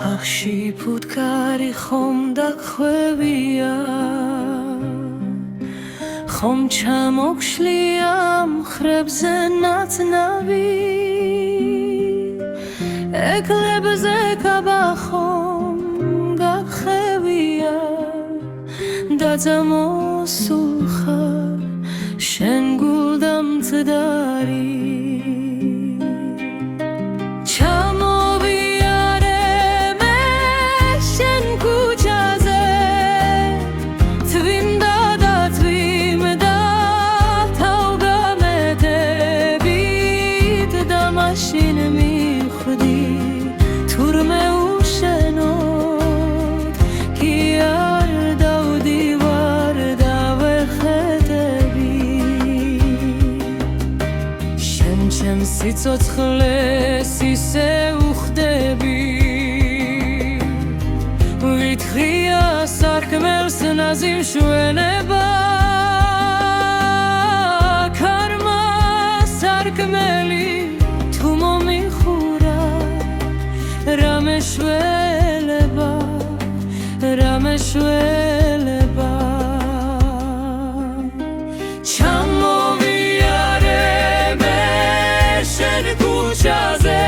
ახში ფუტკარი ხომ დაქვევია ხომ ჩამოგშლია მხრებზე ნაცნავი ეკლებზე კაბა ხომ გახევია და წამოსულ ხარ შენ გულდამცდარი სიცოცხლეს ისე უხდები ვითხრია სარკმელს ნაზი მშვენება ქარმა სარკმელი თუ მომიხურა რა მეშველება ქუჩაზე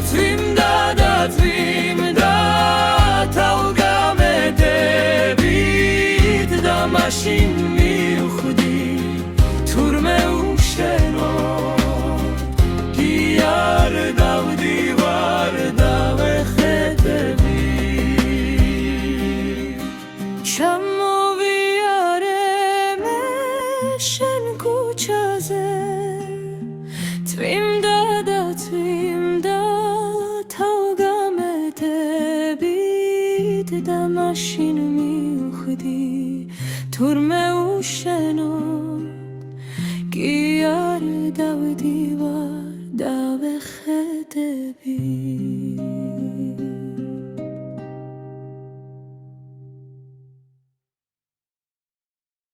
თვიმდა და თვიმდა თავგამედებით და მაშინ მივხვდი თურმე უშენოდ კი არ დავდივარ დავეხეთები ჩამოვიარე მე შენ ქუჩაზე თვიმდა და თვიმდა თავგამედებით და მაშინ მივხვდი თურმე უშენოდ კი არ დავდივარ დავეხეთები